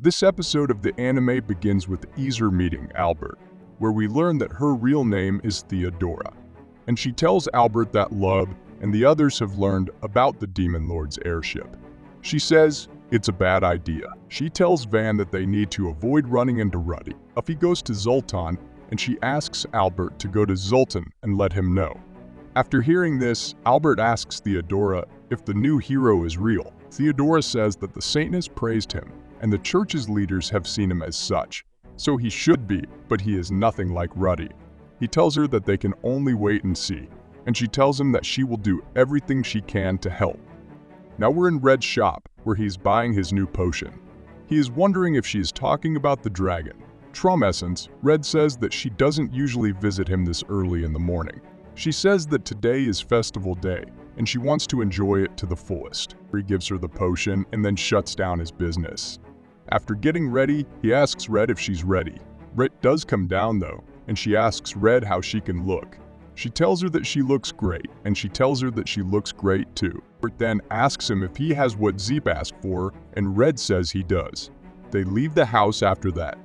This episode of the anime begins with Iser meeting Albert, where we learn that her real name is Theodora, and she tells Albert that Love and the others have learned about the Demon Lord's airship. She says it's a bad idea. She tells Van that they need to avoid running into Ruddy. He goes to Zoltan, and she asks Albert to go to Zoltan and let him know. After hearing this, Albert asks Theodora if the new hero is real. Theodora says that the saint has praised him, and the church's leaders have seen him as such. So he should be, but he is nothing like Ruddy. He tells her that they can only wait and see, and she tells him that she will do everything she can to help. Now we're in Red's shop, where he's buying his new potion. He is wondering if she is talking about the dragon. From Essence, Red says that she doesn't usually visit him this early in the morning. She says that today is festival day, and she wants to enjoy it to the fullest. He gives her the potion and then shuts down his business. After getting ready, he asks Red if she's ready. Red does come down though, and she asks Red how she can look. She tells her that she looks great, and she tells her that she looks great too. Red then asks him if he has what Zeep asked for, and Red says he does. They leave the house after that.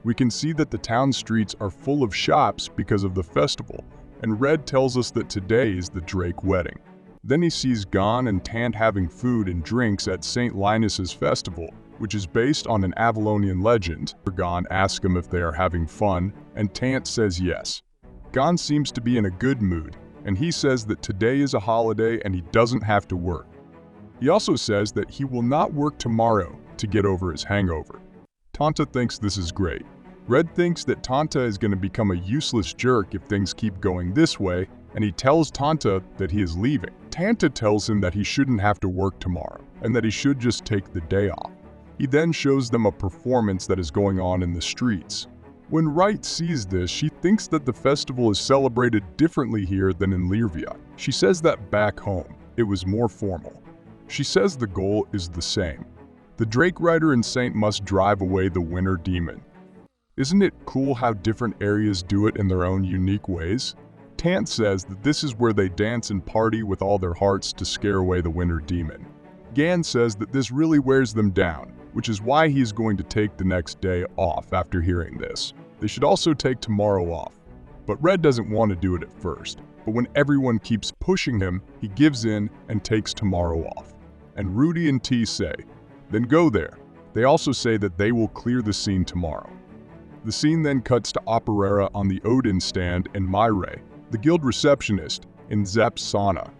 We can see that the town streets are full of shops because of the festival, and Red tells us that today is the Drake wedding. Then he sees Gon and Tant having food and drinks at St. Linus's festival, which is based on an Avalonian legend. Gon asks him if they are having fun, and Tant says yes. Gon seems to be in a good mood, and he says that today is a holiday and he doesn't have to work. He also says that he will not work tomorrow to get over his hangover. Tanta thinks this is great. Red thinks that Tanta is going to become a useless jerk if things keep going this way, and he tells Tanta that he is leaving. Tanta tells him that he shouldn't have to work tomorrow, and that he should just take the day off. He then shows them a performance that is going on in the streets. When Wright sees this, she thinks that the festival is celebrated differently here than in Lyrvia. She says that back home, it was more formal. She says the goal is the same. The Drake Rider and Saint must drive away the winter demon. Isn't it cool how different areas do it in their own unique ways? Tant says that this is where they dance and party with all their hearts to scare away the winter demon. Gan says that this really wears them down, which is why he is going to take the next day off after hearing this. They should also take tomorrow off. But Red doesn't want to do it at first, but when everyone keeps pushing him, he gives in and takes tomorrow off. And Rudy and T say, then go there. They also say that they will clear the scene tomorrow. The scene then cuts to Operera on the Odin stand and Myre, the guild receptionist, in Zepp's sauna.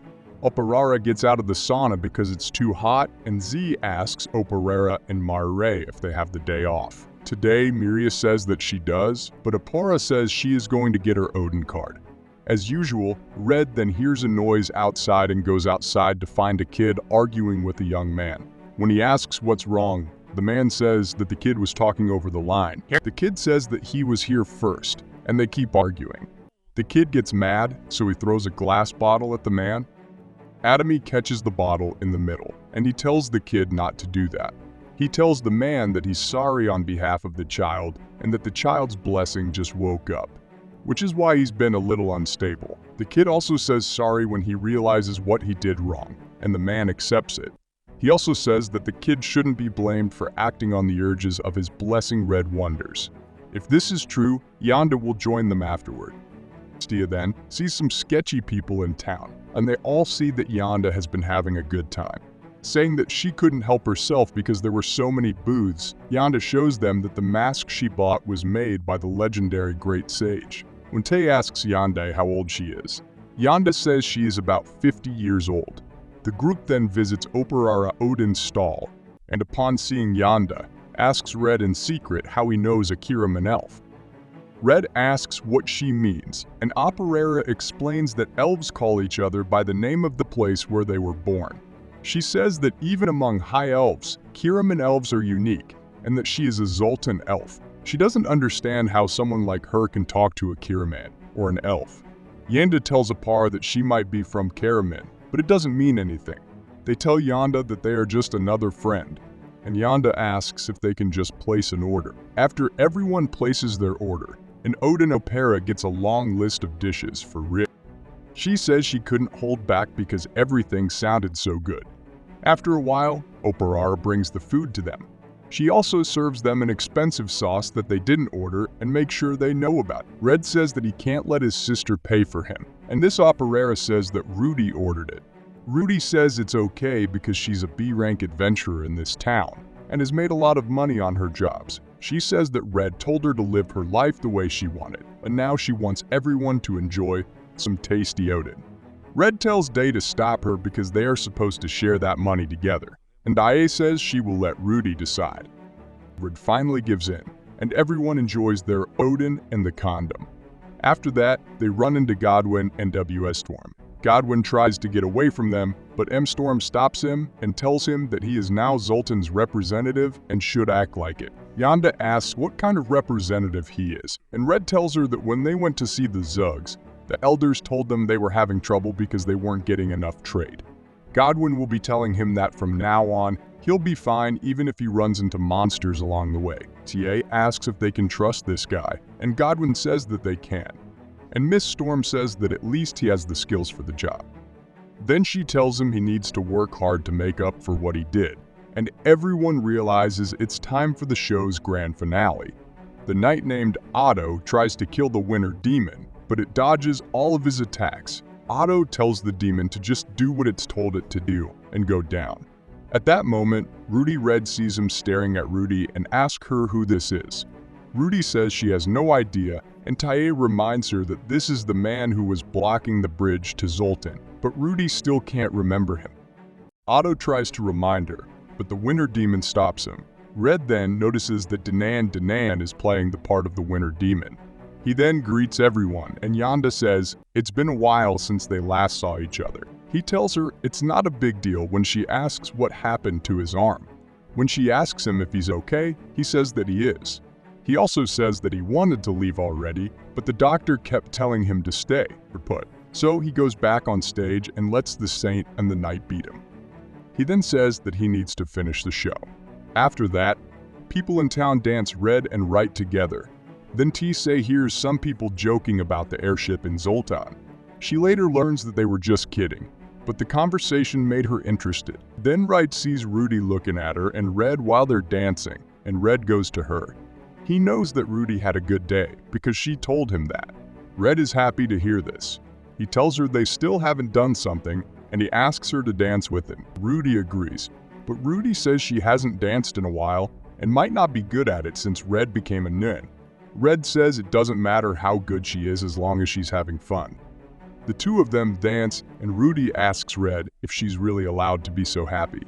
Operera gets out of the sauna because it's too hot, and Z asks Operera and Myre if they have the day off. Today, Miria says that she does, but Operera says she is going to get her Odin card. As usual, Red then hears a noise outside and goes outside to find a kid arguing with a young man. When he asks what's wrong, the man says that the kid was talking over the line. The kid says that he was here first, and they keep arguing. The kid gets mad, so he throws a glass bottle at the man. Atomy catches the bottle in the middle, and he tells the kid not to do that. He tells the man that he's sorry on behalf of the child, and that the child's blessing just woke up, which is why he's been a little unstable. The kid also says sorry when he realizes what he did wrong, and the man accepts it. He also says that the kid shouldn't be blamed for acting on the urges of his blessing Red wonders. If this is true, Yonda will join them afterward. Stia then sees some sketchy people in town, and they all see that Yonda has been having a good time. Saying that she couldn't help herself because there were so many booths, Yonda shows them that the mask she bought was made by the legendary Great Sage. When Tay asks Yonda how old she is, Yonda says she is about 50 years old. The group then visits Operara Odin's stall, and upon seeing Yonda, asks Red in secret how he knows Akira Manelf. Red asks what she means, and Operera explains that elves call each other by the name of the place where they were born. She says that even among high elves, Kiraman elves are unique, and that she is a Zoltan elf. She doesn't understand how someone like her can talk to a Kiraman, or an elf. Yanda tells Apar that she might be from Karaman, but it doesn't mean anything. They tell Yonda that they are just another friend, and Yonda asks if they can just place an order. After everyone places their order, an Odin Opera gets a long list of dishes for Rick. She says she couldn't hold back because everything sounded so good. After a while, Operar brings the food to them. She also serves them an expensive sauce that they didn't order and makes sure they know about it. Red says that he can't let his sister pay for him, and this operera says that Rudy ordered it. Rudy says it's okay because she's a B-rank adventurer in this town and has made a lot of money on her jobs. She says that Red told her to live her life the way she wanted, but now she wants everyone to enjoy some tasty Odin. Red tells Day to stop her because they are supposed to share that money together, and Dae says she will let Rudy decide. Red finally gives in, and everyone enjoys their Odin and the condom. After that, they run into Godwin and WS Storm. Godwin tries to get away from them, but M. Storm stops him and tells him that he is now Zoltan's representative and should act like it. Yonda asks what kind of representative he is, and Red tells her that when they went to see the Zugs, the elders told them they were having trouble because they weren't getting enough trade. Godwin will be telling him that from now on, he'll be fine even if he runs into monsters along the way. TA asks if they can trust this guy, and Godwin says that they can. And Miss Storm says that at least he has the skills for the job. Then she tells him he needs to work hard to make up for what he did, and everyone realizes it's time for the show's grand finale. The knight named Otto tries to kill the winter demon, but it dodges all of his attacks. Otto tells the demon to just do what it's told it to do and go down. At that moment, Rudy Red sees him staring at Rudy and asks her who this is. Rudy says she has no idea, and Tae reminds her that this is the man who was blocking the bridge to Zoltan, but Rudy still can't remember him. Otto tries to remind her, but the winter demon stops him. Red then notices that Danan is playing the part of the winter demon. He then greets everyone, and Yonda says it's been a while since they last saw each other. He tells her it's not a big deal when she asks what happened to his arm. When she asks him if he's okay, he says that he is. He also says that he wanted to leave already, but the doctor kept telling him to stay, or put. So he goes back on stage and lets the saint and the knight beat him. He then says that he needs to finish the show. After that, people in town dance Red and Right together. Then Tisei hears some people joking about the airship in Zoltan. She later learns that they were just kidding, but the conversation made her interested. Then Right sees Rudy looking at her and Red while they're dancing, and Red goes to her. He knows that Rudy had a good day because she told him that. Red is happy to hear this. He tells her they still haven't done something, and he asks her to dance with him. Rudy agrees, but Rudy says she hasn't danced in a while and might not be good at it since Red became a nin. Red says it doesn't matter how good she is as long as she's having fun. The two of them dance, and Rudy asks Red if she's really allowed to be so happy.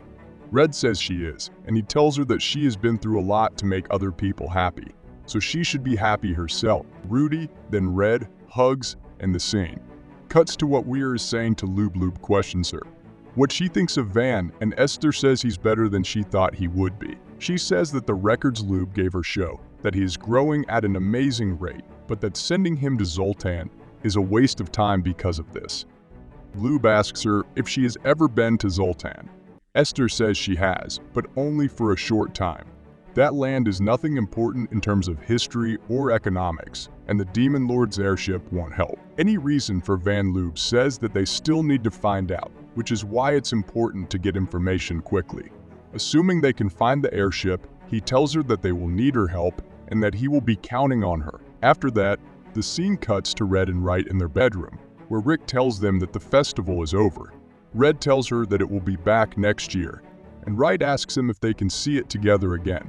Red says she is, and he tells her that she has been through a lot to make other people happy, so she should be happy herself. Rudy, then Red, hugs, and the scene cuts to what Weir is saying to Lube questions her what she thinks of Van, and Esther says he's better than she thought he would be. She says that the records Lube gave her show that he is growing at an amazing rate, but that sending him to Zoltan is a waste of time because of this. Lube asks her if she has ever been to Zoltan. Esther says she has, but only for a short time. That land is nothing important in terms of history or economics, and the Demon Lord's airship won't help. Any reason for Van Lube says that they still need to find out, which is why it's important to get information quickly. Assuming they can find the airship, he tells her that they will need her help and that he will be counting on her. After that, the scene cuts to Red and Right in their bedroom, where Rick tells them that the festival is over. Red tells her that it will be back next year, and Right asks him if they can see it together again.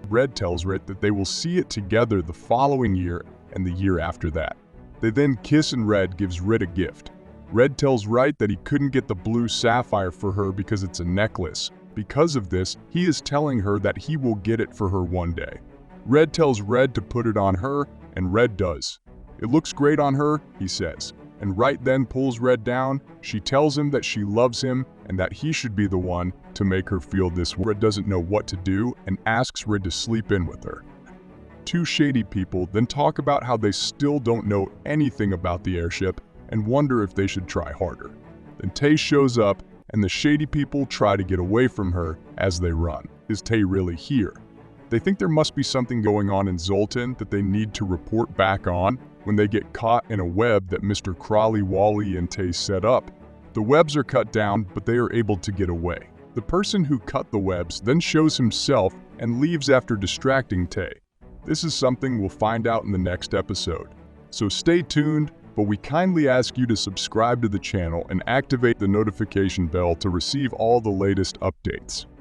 Red tells Red that they will see it together the following year and the year after that. They then kiss and Red gives Red a gift. Red tells Right that he couldn't get the blue sapphire for her because it's a necklace. Because of this, he is telling her that he will get it for her one day. Red tells Red to put it on her, and Red does. It looks great on her, he says. And Right then pulls Red down. She tells him that she loves him and that he should be the one to make her feel this way. Red doesn't know what to do and asks Red to sleep in with her. Two shady people then talk about how they still don't know anything about the airship and wonder if they should try harder. Then Tay shows up and the shady people try to get away from her as they run. Is Tay really here? They think there must be something going on in Zoltan that they need to report back on when they get caught in a web that Mr. Crawley, Wally, and Tay set up. The webs are cut down, but they are able to get away. The person who cut the webs then shows himself and leaves after distracting Tae. This is something we'll find out in the next episode. So stay tuned, but we kindly ask you to subscribe to the channel and activate the notification bell to receive all the latest updates.